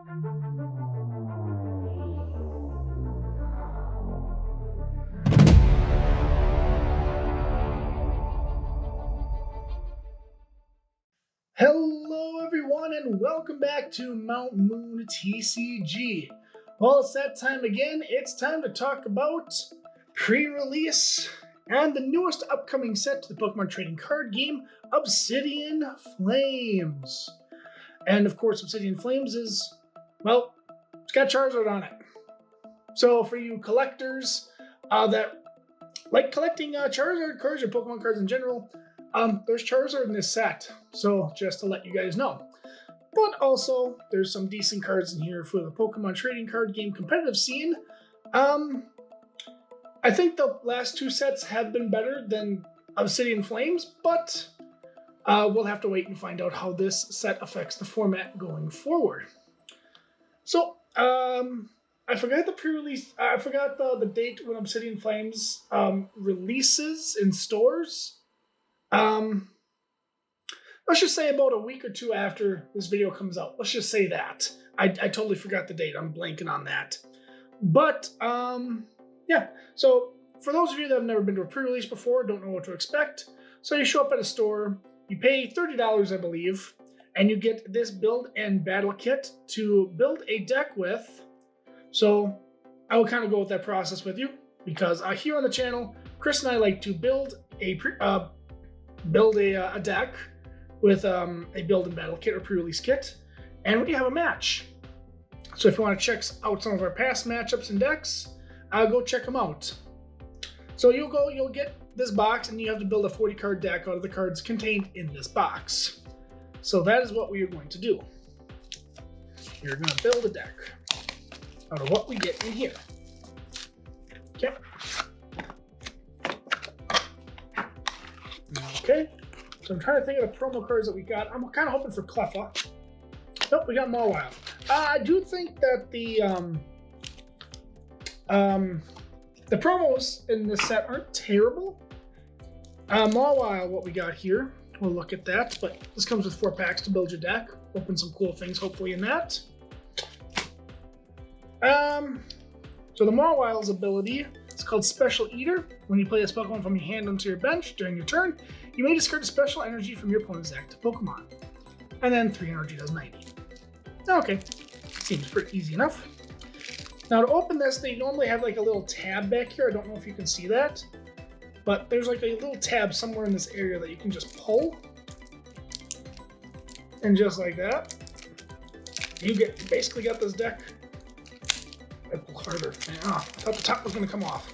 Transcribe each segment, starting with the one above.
Hello everyone and welcome back to mountmoontcg. Well, it's that time again. It's time to talk about pre-release and the newest upcoming set to the Pokemon trading card game, Obsidian Flames. And of course, Obsidian Flames is, well, it's got Charizard on it. So for you collectors that like collecting Charizard cards or Pokemon cards in general, there's Charizard in this set, so just to let you guys know. But also, there's some decent cards in here for the Pokemon trading card game competitive scene. I think the last two sets have been better than Obsidian Flames, but we'll have to wait and find out how this set affects the format going forward. So, I forgot the pre-release. I forgot the date when Obsidian Flames releases in stores. Let's just say about a week or two after this video comes out. Let's just say that. I totally forgot the date. I'm blanking on that. But, yeah. So, for those of you that have never been to a pre-release before, don't know what to expect. So you show up at a store, you pay $30, I believe, and you get this build and battle kit to build a deck with. So, I will kind of go with that process with you, because here on the channel, Chris and I like to build a deck with a build and battle kit or pre-release kit, and we have a match. So if you want to check out some of our past matchups and decks, go check them out. So you'll get this box, and you have to build a 40 card deck out of the cards contained in this box. So that is what we are going to do. You're going to build a deck out of what we get in here. Okay. Okay. So I'm trying to think of the promo cards that we got. I'm kind of hoping for Cleffa. Nope, we got Mawile. I do think that the promos in this set aren't terrible. Mawile, what we got here, we'll look at that. But this comes with 4 packs to build your deck. Open some cool things, hopefully, in that. So the Mawile's ability, it's called Special Eater. When you play this Pokemon from your hand onto your bench during your turn, you may discard a special energy from your opponent's active Pokemon. And then 3 energy does 90. Okay, seems pretty easy enough. Now to open this, they normally have like a little tab back here. I don't know if you can see that, but there's like a little tab somewhere in this area that you can just pull. And just like that, you basically got this deck. I pull harder. I thought the top was going to come off.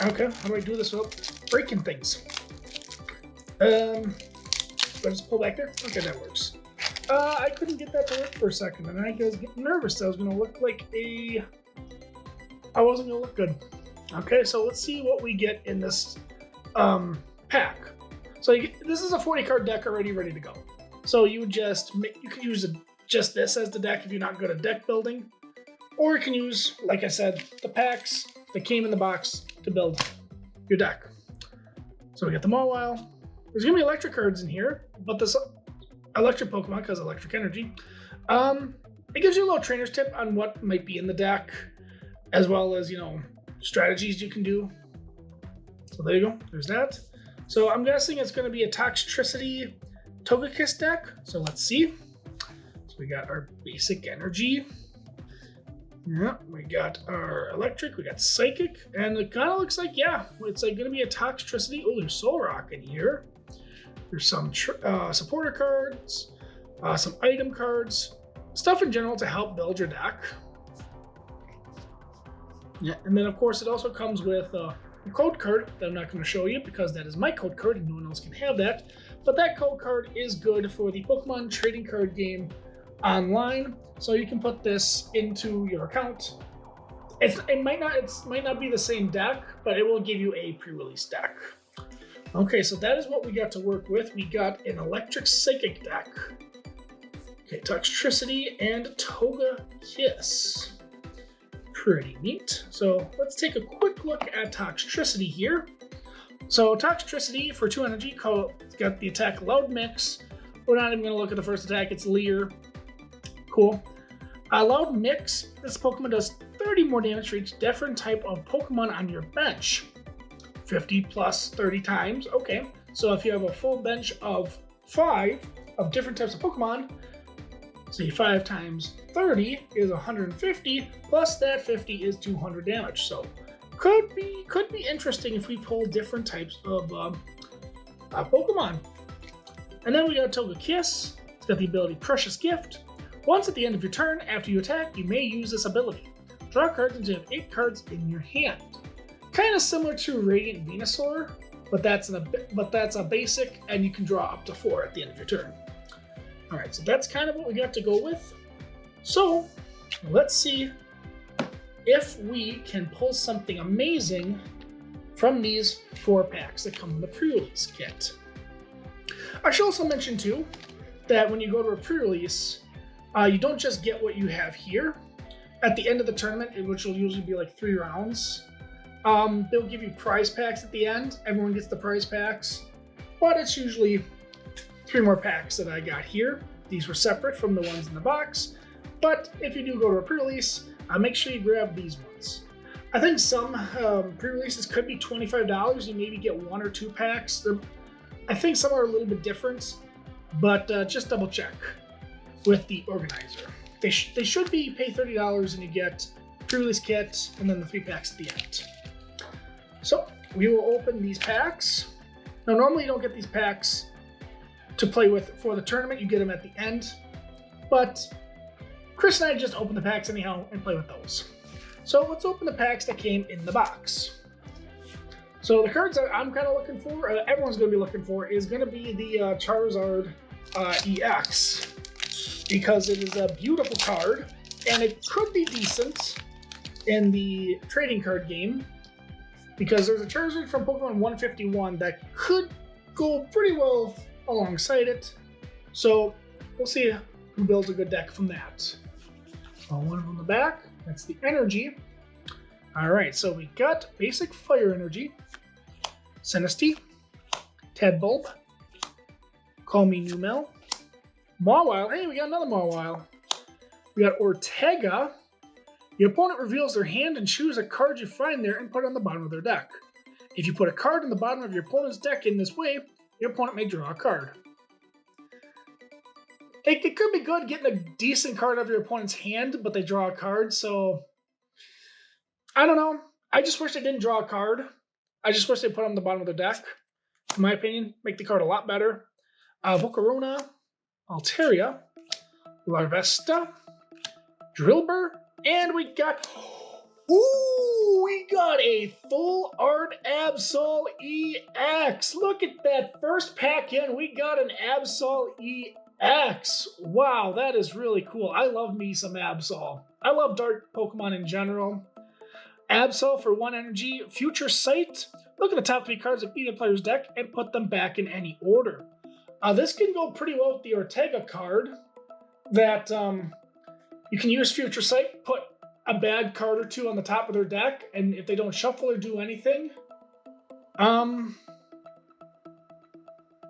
Okay, how do I do this without breaking things? Do I just pull back there? Okay, that works. I couldn't get that to work for a second, and I was getting nervous that I was going to look like I wasn't going to look good. Okay, so let's see what we get in this pack. So this is a 40 card deck already ready to go. So you could use just this as the deck if you're not good at deck building, or you can use, like I said, the packs that came in the box to build your deck. So we got the Mawile. There's gonna be electric cards in here, but this electric Pokemon, because electric energy, it gives you a little trainer's tip on what might be in the deck, as well as, strategies you can do. So there you go, there's that. So I'm guessing it's gonna be a Toxtricity Togekiss deck, so let's see. So we got our basic energy. Yeah, we got our electric, we got psychic, and it kind of looks like, yeah, it's like gonna be a Toxtricity. Oh, there's Solrock in here. There's some supporter cards, some item cards, stuff in general to help build your deck. Yeah, and then of course it also comes with a code card that I'm not going to show you because that is my code card and no one else can have that. But that code card is good for the Pokemon trading card game online, so you can put this into your account. It might not be the same deck, but it will give you a pre-release deck. Okay, so that is what we got to work with. We got an electric psychic deck. Okay, Toxtricity and Togekiss. Pretty neat. So let's take a quick look at Toxtricity here. So Toxtricity for 2 energy got the attack Loud Mix, We're not even going to look at the first attack. It's Leer. Cool. Loud Mix. This Pokemon does 30 more damage for each different type of Pokemon on your bench. 50 plus 30 times. Okay. So if you have a full bench of 5 of different types of Pokemon, say 5 times 30 is 150, plus that 50 is 200 damage. So could be interesting if we pull different types of Pokemon. And then we got Togekiss. It's got the ability Precious Gift. Once at the end of your turn, after you attack, you may use this ability. Draw cards until you have 8 cards in your hand. Kind of similar to Radiant Venusaur, but that's a basic, and you can draw up to 4 at the end of your turn. All right, so that's kind of what we got to go with. So let's see if we can pull something amazing from these 4 packs that come in the pre-release kit. I should also mention too that when you go to a pre-release, you don't just get what you have here. At the end of the tournament, which will usually be like 3 rounds, they'll give you prize packs at the end. Everyone gets the prize packs, but it's usually 3 more packs that I got here. These were separate from the ones in the box, but if you do go to a pre-release, make sure you grab these ones. I think some pre-releases could be $25. You maybe get 1 or 2 packs. I think some are a little bit different, but just double check with the organizer. They should be pay $30 and you get pre-release kit and then the 3 packs at the end. So we will open these packs. Now normally you don't get these packs to play with for the tournament, you get them at the end, but Chris and I just open the packs anyhow and play with those. So let's open the packs that came in the box. So the cards that I'm kind of looking for, everyone's going to be looking for, is going to be the Charizard EX, because it is a beautiful card and it could be decent in the trading card game, because there's a Charizard from Pokemon 151 that could go pretty well alongside it. So we'll see who builds a good deck from that. One on the back, that's the energy. All right, so we got basic fire energy, Sinistea, Tadbulb, Call Me Numel, Mawile. Hey, we got another Mawile. We got Ortega. Your opponent reveals their hand and choose a card you find there and put it on the bottom of their deck. If you put a card on the bottom of your opponent's deck in this way, your opponent may draw a card. It could be good getting a decent card out of your opponent's hand, but they draw a card, so I don't know. I just wish they didn't draw a card. I just wish they put it on the bottom of their deck. In my opinion, make the card a lot better. Volcarona, Altaria, Larvesta, Drillbur, and we got a full art Absol EX. Look at that first pack in. We got an Absol EX. Wow, that is really cool. I love me some Absol. I love dark Pokemon in general. Absol for 1 energy, Future Sight. Look at the top 3 cards of each player's deck and put them back in any order. This can go pretty well with the Ortega card that you can use Future Sight, put a bad card or 2 on the top of their deck, and if they don't shuffle or do anything,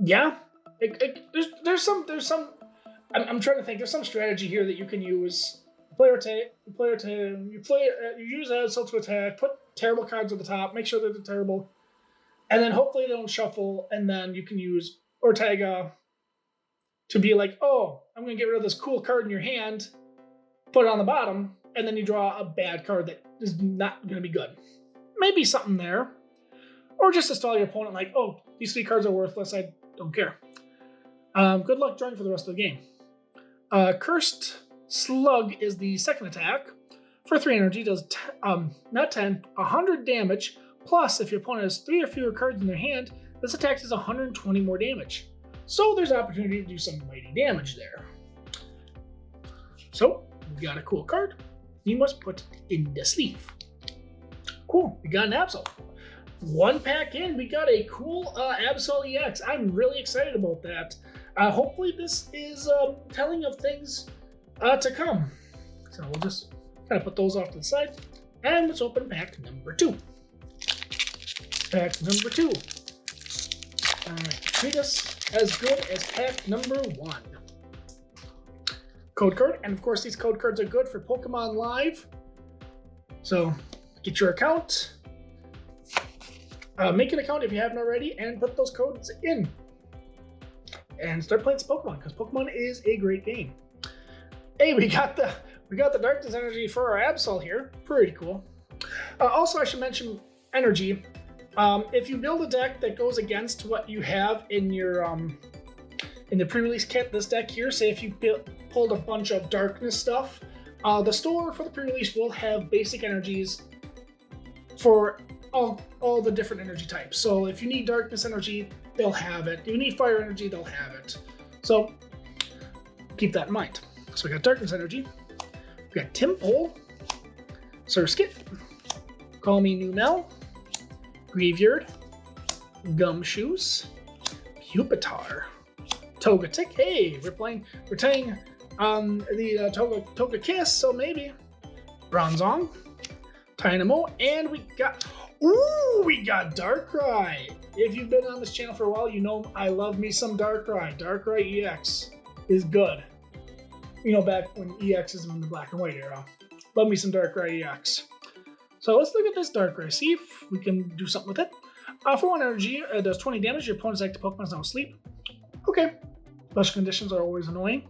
yeah, there's some. I'm trying to think. There's some strategy here that you can use. You use Absol to attack, put terrible cards on the top, make sure they're terrible, and then hopefully they don't shuffle, and then you can use Ortega to be like, oh, I'm going to get rid of this cool card in your hand, put it on the bottom, and then you draw a bad card that is not going to be good. Maybe something there. Or just to stall your opponent like, oh, these 3 cards are worthless, I don't care. Good luck drawing for the rest of the game. Cursed Slug is the second attack. For 3 energy, does 100 damage. Plus, if your opponent has 3 or fewer cards in their hand, this attack does 120 more damage. So there's opportunity to do some mighty damage there. So, we got a cool card. You must put in the sleeve. Cool, we got an Absol. 1 pack in, we got a cool Absol EX. I'm really excited about that. Hopefully this is telling of things to come. So we'll just kind of put those off to the side. And let's open pack number 2. Pack number 2. Alright, treat us. as good as pack number 1. Code card, and of course these code cards are good for Pokemon Live. So get your account, make an account if you haven't already, and put those codes in. And start playing some Pokemon, because Pokemon is a great game. Hey, we got the Darkness Energy for our Absol here. Pretty cool. Also, I should mention energy. If you build a deck that goes against what you have in your in the pre-release kit, this deck here, say if you pulled a bunch of darkness stuff, the store for the pre-release will have basic energies for all the different energy types. So if you need darkness energy, they'll have it. If you need fire energy, they'll have it. So keep that in mind. So we got darkness energy. We got Timpole, Surskit, Call Me Numel, Graveyard, Gumshoes, Pupitar, Togetic. Hey, we're playing the Togekiss, so maybe Bronzong, Tynamo, and we got Darkrai. If you've been on this channel for a while, you know I love me some Darkrai. Darkrai EX is good. You know, back when EX is in the black and white era. Love me some Darkrai EX. So let's look at this Darkrai, see if we can do something with it. For 1 energy, it does 20 damage. Your opponent's active Pokemon is now asleep. Okay. Special conditions are always annoying.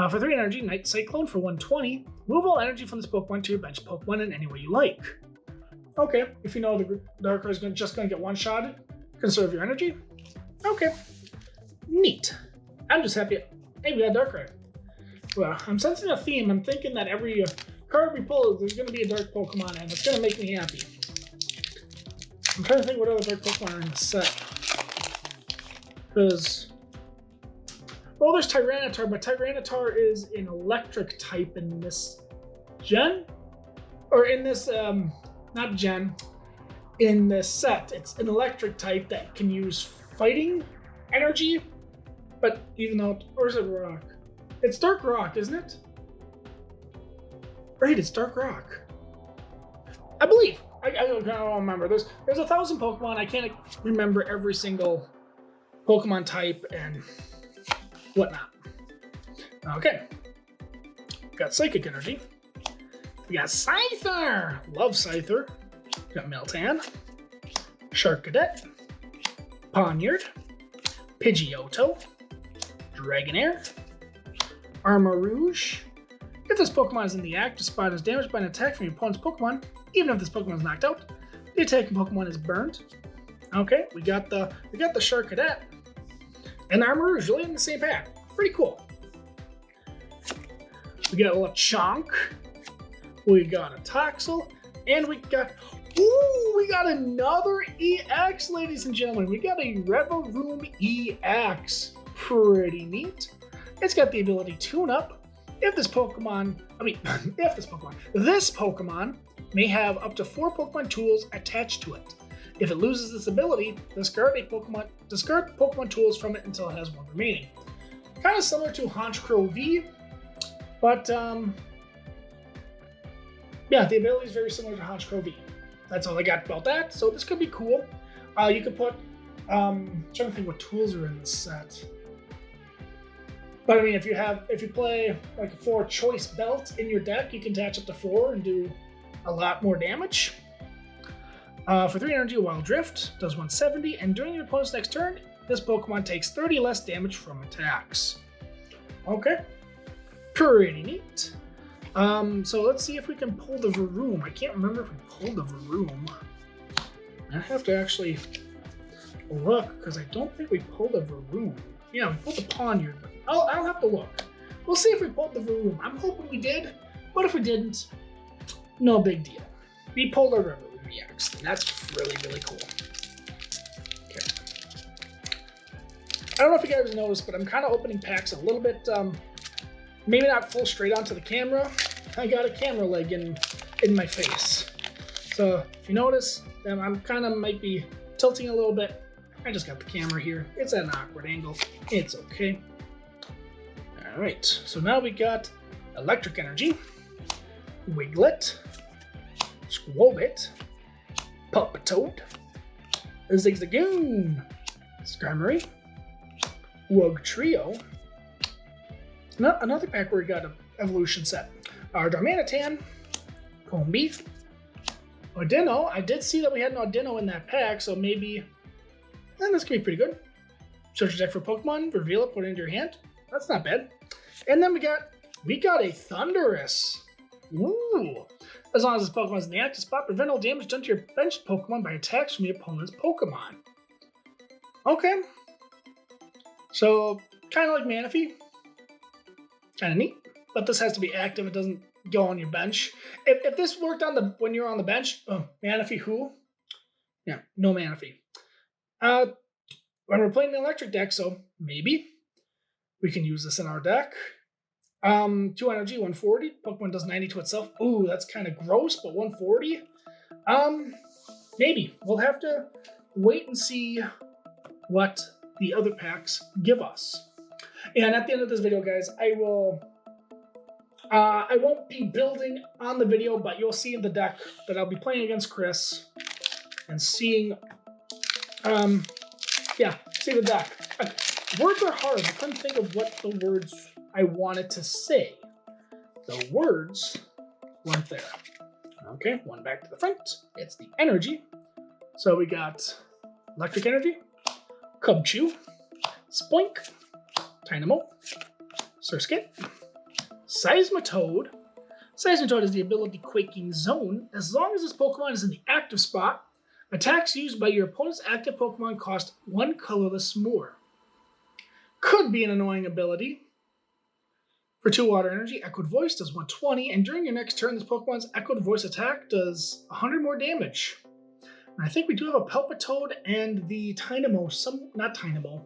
For 3 energy, Night Cyclone for 120. Move all energy from this Pokemon to your bench Pokemon in any way you like. Okay. If you know the Darkrai is just going to get one-shotted, conserve your energy. Okay. Neat. I'm just happy. Hey, we got Darkrai. Well, I'm sensing a theme. I'm thinking that every card we pull, there's going to be a dark Pokemon, and it's going to make me happy. I'm trying to think what other dark Pokemon are in the set. Because, well, there's Tyranitar, but Tyranitar is an electric type in this gen? Or in this, not gen, in this set. It's an electric type that can use fighting energy, but even though, or is it rock? It's Dark Rock, isn't it? Right, it's Dark Rock. I believe. I don't remember. There's 1,000 Pokemon. I can't remember every single Pokemon type and whatnot. Okay. Got Psychic Energy. We got Scyther. Love Scyther. Got Meltan. Shark Cadet. Ponyard. Pidgeotto. Dragonair. Armarouge. If this Pokemon is in the act, despite is damaged by an attack from your opponent's Pokemon, even if this Pokemon is knocked out, the attacking Pokemon is burned. Okay, we got the Shark Cadet and Armarouge really in the same pack. Pretty cool. We got a Lechonk, we got a Toxel, and we got another EX, ladies and gentlemen. We got a Reveroom EX. Pretty neat. It's got the ability Tune Up. This Pokemon may have up to 4 Pokemon tools attached to it. If it loses this ability, discard Pokemon tools from it until it has 1 remaining. Kind of similar to Honchkrow V, but yeah, the ability is very similar to Honchkrow V. That's all I got about that. So this could be cool. You could put, I'm trying to think what tools are in this set. But I mean, if you play like a 4 choice belt in your deck, you can attach up to 4 and do a lot more damage. For 3 energy, Wild Drift does 170, and during your opponent's next turn, this Pokemon takes 30 less damage from attacks. Okay, pretty neat. So let's see if we can pull the Varoom. I can't remember if we pulled the Varoom. I have to actually look, because I don't think we pulled the Varoom. Yeah, we pulled the Ponyard, but I'll have to look. We'll see if we pulled the Varoom. I'm hoping we did, but if we didn't, no big deal. We pulled our Reveroom EX, and that's really, really cool. Okay. I don't know if you guys noticed, but I'm kind of opening packs a little bit, maybe not full straight onto the camera. I got a camera leg in my face. So if you notice, then I'm kind of might be tilting a little bit. I just got the camera here. It's at an awkward angle. It's okay. All right, so now we got Electric Energy, Wiglet, Squovit, Puppetoad, Zigzagoon, Skarmory, Wug Trio. Another pack where we got an evolution set. Darmanitan, Combi, Audino. I did see that we had an Audino in that pack, so maybe this could be pretty good. Search your deck for Pokemon, reveal it, put it into your hand. That's not bad. And then we got a Thundurus. Ooh. As long as this Pokemon is in the active spot, prevent all damage done to your benched Pokemon by attacks from your opponent's Pokemon. Okay. So, kind of like Manaphy. Kind of neat. But this has to be active. It doesn't go on your bench. If this worked on when you're on the bench, Manaphy who? Yeah, no Manaphy. When we're playing the electric deck, so maybe we can use this in our deck. 2 energy, 140. Pokemon does 90 to itself. Ooh, that's kind of gross, but 140? Maybe. We'll have to wait and see what the other packs give us. And at the end of this video, guys, I won't be building on the video, but you'll see in the deck that I'll be playing against Chris and seeing, see the deck. Words are hard. I couldn't think of what the words I wanted to say. The words weren't there. Okay, one back to the front. It's the energy. So we got Electric Energy, Cubchoo, Spoink, Dynamo, Surskit, Seismitoad. Seismitoad has the ability Quaking Zone. As long as this Pokemon is in the active spot, attacks used by your opponent's active Pokemon cost 1 colorless more. Could be an annoying ability. For 2 water energy, Echoed Voice does 120, and during your next turn, this Pokemon's Echoed Voice attack does 100 more damage. And I think we do have a Palpitoad and the Dynamo, not Dynamo,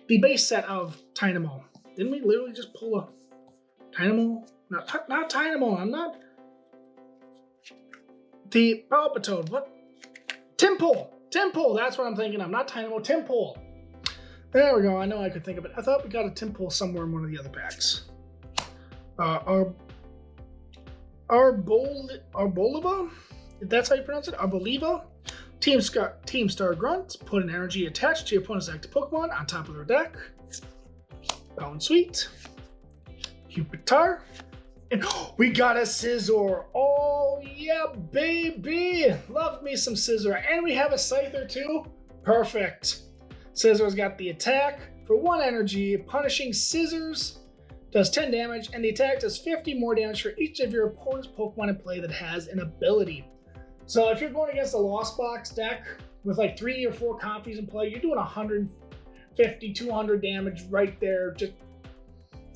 the base set of Dynamo. Didn't we literally just pull a Dynamo? Not Dynamo, I'm not. The Palpitoad, what? Tympole, that's what I'm thinking of, not Dynamo, Tympole. There we go, I know I could think of it. I thought we got a Tympole somewhere in one of the other packs. Arboliva? If that's how you pronounce it, Arboliva. Team Star Grunt, put an energy attached to your opponent's active Pokemon on top of their deck. Bone Sweet. Pupitar. And we got a Scizor. Oh yeah, baby. Love me some Scizor. And we have a Scyther too. Perfect. Scizzor's got the attack for 1 energy. Punishing Scissors does 10 damage, and the attack does 50 more damage for each of your opponent's Pokemon in play that has an ability. So if you're going against a Lost Box deck with like 3 or 4 copies in play, you're doing 150, 200 damage right there.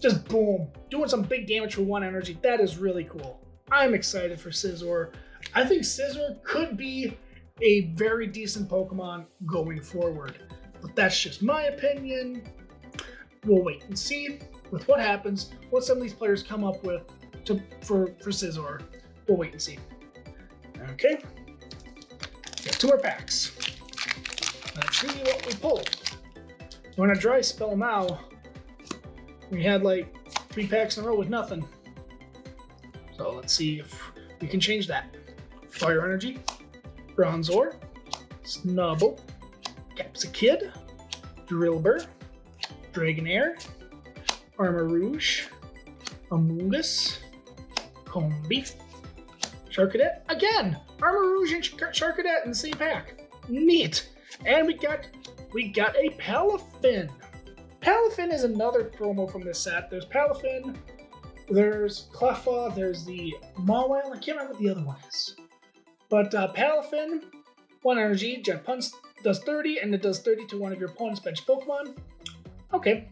Just boom. Doing some big damage for 1 energy. That is really cool. I'm excited for Scizor. I think Scizor could be a very decent Pokemon going forward. But that's just my opinion. We'll wait and see with what happens, what some of these players come up with for Scizor. We'll wait and see. Okay. Got 2 more packs. Let's see what we pull. When I dry spell now, we had like 3 packs in a row with nothing. So let's see if we can change that. Fire Energy, Bronzor, Snubbull, Capsakid, Drillbur, Dragonair, Armarouge, Amoonguss, Combi, Charcadet. Again! Armarouge and Charcadet in the same pack. Neat. And we got a Palafin. Palafin is another promo from this set. There's Palafin, there's Cleffa, there's the Mawile. I can't remember what the other one is. But Palafin, 1 energy, Jet Punch does 30, and it does 30 to one of your opponent's bench Pokemon. Okay.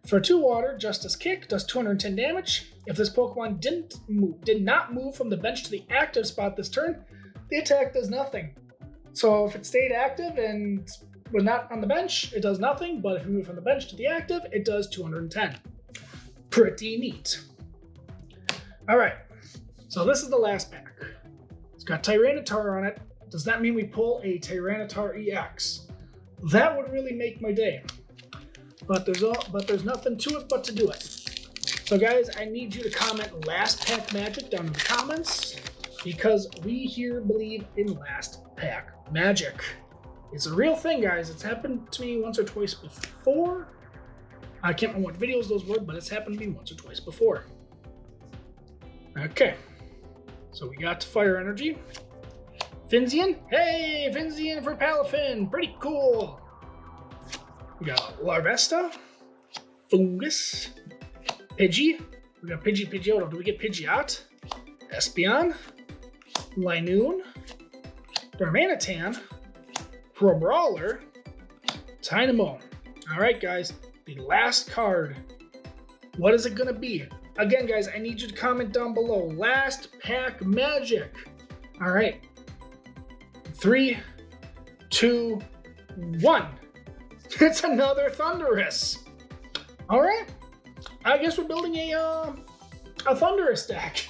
For 2 water, Justice Kick does 210 damage. If this Pokemon did not move from the bench to the active spot this turn, the attack does nothing. So if it stayed active and was not on the bench, it does nothing, but if you move from the bench to the active, it does 210. Pretty neat. Alright, so this is the last pack. It's got Tyranitar on it. Does that mean we pull a Tyranitar EX? That would really make my day. But there's nothing to it but to do it. So guys, I need you to comment last pack magic down in the comments, because we here believe in last pack magic. It's a real thing, guys. It's happened to me once or twice before. I can't remember what videos those were, but it's happened to me once or twice before. Okay. So we got Fire Energy. Finzian. Hey, Finzian for Palafin. Pretty cool. We got Larvesta. Fungus. Pidgey. We got Pidgeotto. Do we get Pidgeot? Espeon. Linoon. Darmanitan. Brawler. Tynamo. Alright, guys. The last card. What is it going to be? Again, guys, I need you to comment down below. Last pack magic. Alright. 3, 2, 1. It's another Thundurus. Alright. I guess we're building a Thundurus deck.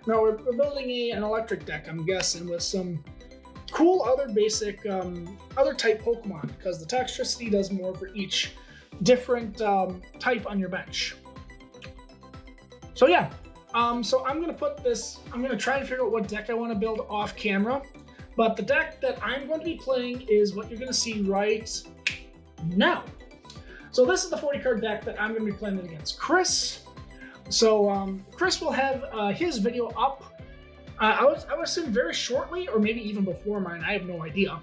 No, we're building an electric deck, I'm guessing, with some cool other basic, other type Pokemon, because the Toxtricity does more for each different type on your bench. So yeah, so I'm going to put this, I'm going to try and figure out what deck I want to build off camera, but the deck that I'm going to be playing is what you're going to see right now. So this is the 40 card deck that I'm going to be playing against Chris. So Chris will have his video up, I would assume very shortly, or maybe even before mine, I have no idea.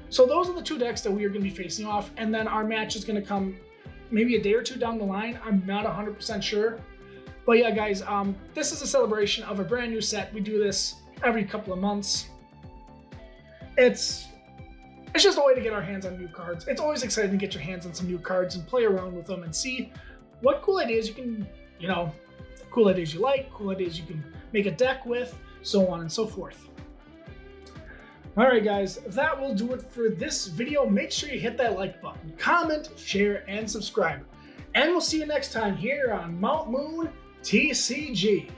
So those are the two decks that we are going to be facing off, and then our match is going to come maybe a day or two down the line. I'm not 100% sure. But yeah, guys, this is a celebration of a brand new set. We do this every couple of months. It's just a way to get our hands on new cards. It's always exciting to get your hands on some new cards and play around with them and see what cool ideas you can, cool ideas you like, cool ideas you can make a deck with, so on and so forth. Alright guys, that will do it for this video. Make sure you hit that like button, comment, share, and subscribe. And we'll see you next time here on Mount Moon TCG.